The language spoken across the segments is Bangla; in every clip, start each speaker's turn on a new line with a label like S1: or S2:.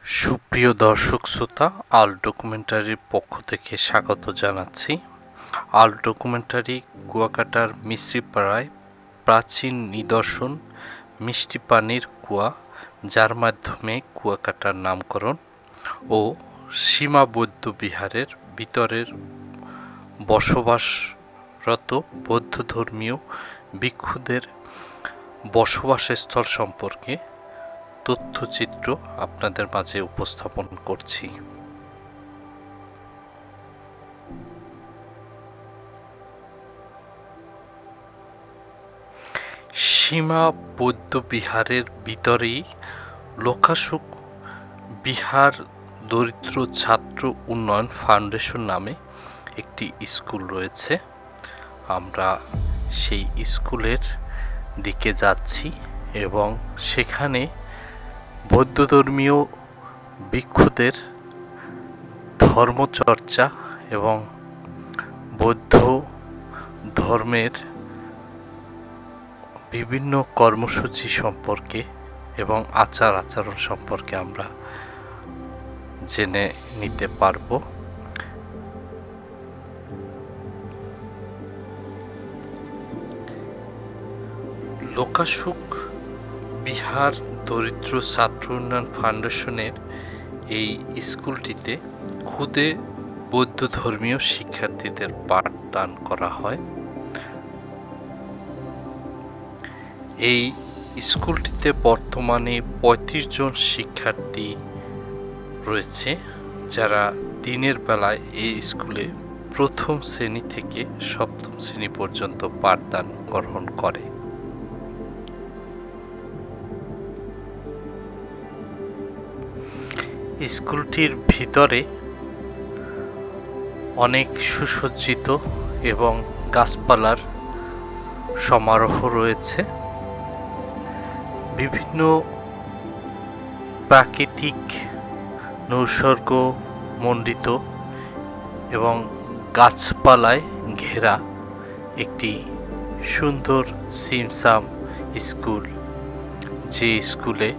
S1: সুপ্রিয় দর্শক শ্রোতা, আল ডকুমেন্টারির পক্ষ থেকে স্বাগত জানাচ্ছি। আল ডকুমেন্টারি কুয়াকাটার মিস্ত্রিপাড়ায় প্রাচীন নিদর্শন মিষ্টি পানির কুয়া, যার মাধ্যমে কুয়াকাটার নামকরণ ও সীমা বৌদ্ধ বিহারের ভিতরের বসবাসরত বৌদ্ধ ধর্মীয় ভিক্ষুদের বসবাসস্থল সম্পর্কে তথ্যচিত্র আপনাদের মাঝে উপস্থাপন করছি। সীমা বৌদ্ধ বিহারের ভিতরেই লোকাশুক বিহার দরিদ্র ছাত্র উন্নয়ন ফাউন্ডেশন নামে একটি স্কুল রয়েছে। আমরা সেই স্কুলের দিকে যাচ্ছি এবং সেখানে বৌদ্ধ ধর্মীয় ভিক্ষুদের ধর্মচর্চা এবং বৌদ্ধ ধর্মের বিভিন্ন কর্মসূচি সম্পর্কে এবং আচার আচরণ সম্পর্কে আমরা জেনে নিতে পারব। লোকাশুক বিহার দরিদ্র ছাত্র উন্নয়ন ফাউন্ডেশনের এই স্কুলটিতে খুদে বৌদ্ধ ধর্মীয় শিক্ষার্থীদের পাঠদান করা হয়। এই স্কুলটিতে বর্তমানে ৩৫ জন শিক্ষার্থী রয়েছে, যারা দিনের বেলায় এই স্কুলে প্রথম শ্রেণী থেকে সপ্তম শ্রেণী পর্যন্ত পাঠদান গ্রহণ করে। স্কুলটির ভিতরে অনেক সুসজ্জিত এবং গাছপালার সমারোহ রয়েছে। বিভিন্ন প্রাকৃতিক নৈসর্গ মণ্ডিত এবং গাছপালায় ঘেরা একটি সুন্দর ছিমছাম স্কুল, যে স্কুলে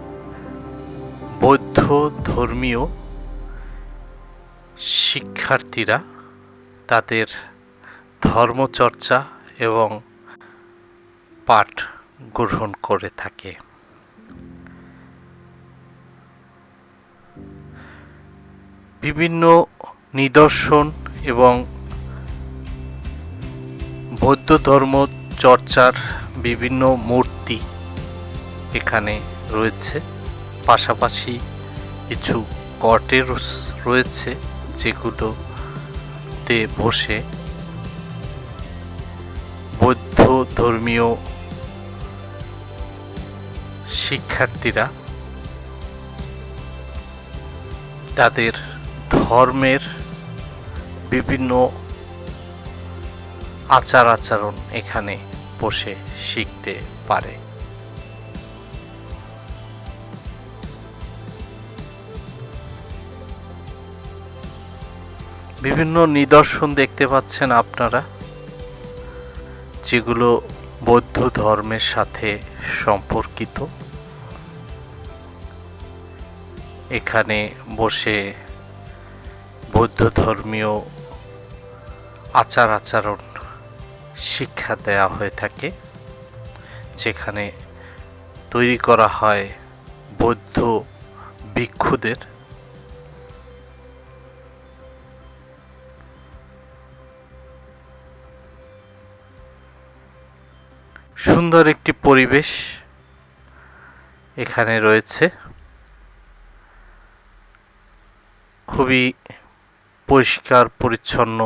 S1: বৌদ্ধ ধর্মীয় শিক্ষার্থীরা তাদের ধর্মচর্চা এবং পাঠ গ্রহণ করে থাকে। বিভিন্ন নিদর্শন এবং বৌদ্ধ ধর্ম চর্চার বিভিন্ন মূর্তি এখানে রয়েছে। পাশাপাশি কিছু কটেজ রয়েছে, যেগুলোতে বসে বৌদ্ধ ধর্মীয় শিক্ষার্থীরা তাদের ধর্মের বিভিন্ন আচার আচরণ এখানে বসে শিখতে পারে। বিভিন্ন নিদর্শন দেখতে পাচ্ছেন আপনারা, যেগুলো বৌদ্ধ ধর্মের সাথে সম্পর্কিত। এখানে বসে বৌদ্ধ ধর্মীয় আচার আচরণ শিক্ষা দেওয়া হয়ে থাকে, যেখানে তৈরি করা হয় বৌদ্ধ ভিক্ষুদের। সুন্দর একটি পরিবেশ এখানে রয়েছে, খুবই পরিষ্কার পরিচ্ছন্ন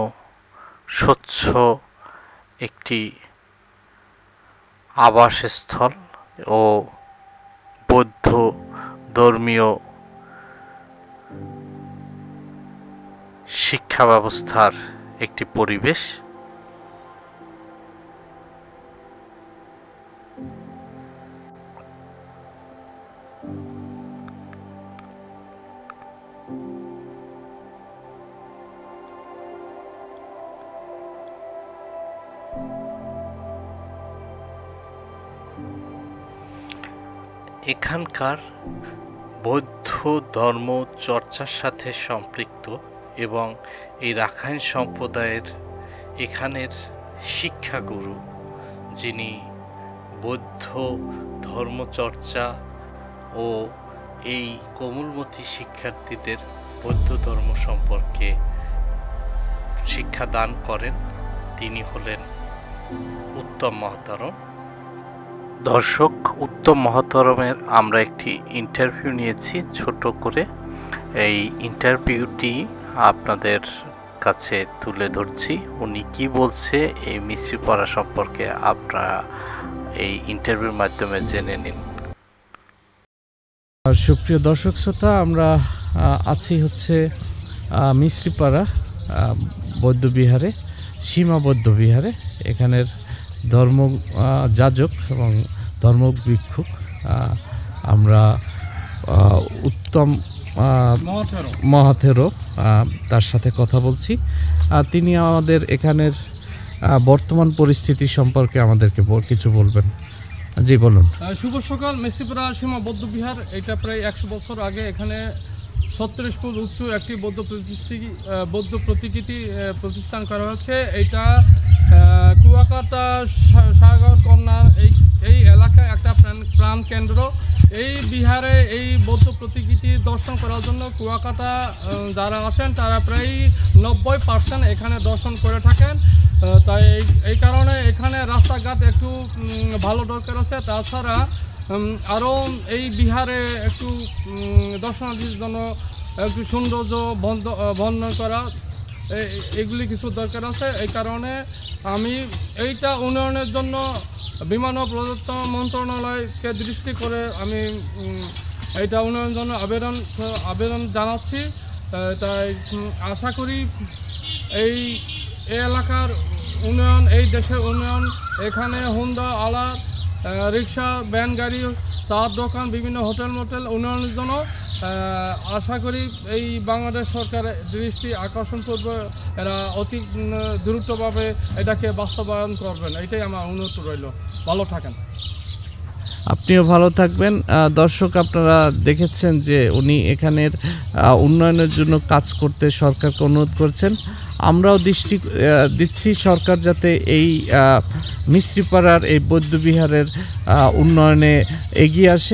S1: স্বচ্ছ একটি আবাসস্থল ও বৌদ্ধ ধর্মীয় শিক্ষা ব্যবস্থার একটি পরিবেশ। এখানকার বৌদ্ধ ধর্ম চর্চার সাথে সম্পৃক্ত এবং এই রাখাইন সম্প্রদায়ের এখানের শিক্ষাগুরু, যিনি বৌদ্ধ ধর্মচর্চা ও এই কোমলমতি শিক্ষার্থীদের বৌদ্ধ ধর্ম সম্পর্কে শিক্ষাদান করেন, তিনি হলেন উত্তম মহতরম। দর্শক, উত্তম মহতরমের আমরা একটি ইন্টারভিউ নিয়েছি ছোট করে। এই ইন্টারভিউটি আপনাদের কাছে তুলে ধরছি। উনি কি বলছে এই মিস্ত্রিপাড়া সম্পর্কে আপনারা এই ইন্টারভিউর মাধ্যমে জেনে নিন।
S2: সুপ্রিয় দর্শক শ্রোতা, আমরা আছি হচ্ছে মিস্ত্রিপাড়া বৌদ্ধবিহারে, সীমা বৌদ্ধবিহারে। এখানের ধর্ম যাজক এবং ধর্ম ভিক্ষুক আমরা উত্তম মহাথেরো তার সাথে কথা বলছি। তিনি আমাদের এখানের বর্তমান পরিস্থিতি সম্পর্কে আমাদেরকে কিছু বলবেন। জি বলুন।
S3: শুভ সকাল। মিস্ত্রিপাড়া সীমা বৌদ্ধবিহার, এটা প্রায় 100 বছর আগে এখানে 36 ফুট উঁচু একটি বৌদ্ধ প্রতিকৃতি প্রতিষ্ঠান করা হচ্ছে। এটা কুয়াকাটা সাগর কন্যা এই এলাকায় একটা প্রাণ কেন্দ্র। এই বিহারে এই বৌদ্ধ প্রতিকৃতি দর্শন করার জন্য কুয়াকাটা যারা আসেন তারা প্রায় 90% এখানে দর্শন করে থাকেন। তাই এই কারণে এখানে রাস্তাঘাট একটু ভালো দরকার আছে। তাছাড়া আরও এই বিহারে একটু দর্শনার্থীর জন্য একটু সৌন্দর্য বর্ণনা করা, এগুলি কিছু দরকার আছে। এই কারণে আমি এইটা উন্নয়নের জন্য বিমান ও প্রযুক্তি মন্ত্রণালয়কে দৃষ্টি করে আমি এইটা উন্নয়নের জন্য আবেদন জানাচ্ছি। তাই আশা করি এই এলাকার উন্নয়ন, এই দেশের উন্নয়ন, এখানে হুন্ডা আলা রিক্সা, ভ্যান গাড়ি, চার দোকান, বিভিন্ন হোটেল মোটেল উন্নয়নের জন্য আশা করি এই বাংলাদেশ সরকারের দৃষ্টি আকর্ষণ করবে। এরা অতি দ্রুতভাবে এটাকে বাস্তবায়ন করবেন, এটাই আমার অনুরোধ রইল। ভালো থাকেন।
S2: আপনিও ভালো থাকবেন। দর্শক, আপনারা দেখেছেন যে উনি এখানের উন্নয়নের জন্য কাজ করতে সরকারকে অনুরোধ করছেন। আমরাও দৃষ্টি দিচ্ছি সরকার যাতে এই মিস্ত্রিপাড়ার এই বৌদ্ধবিহারের উন্নয়নে এগিয়ে আসে।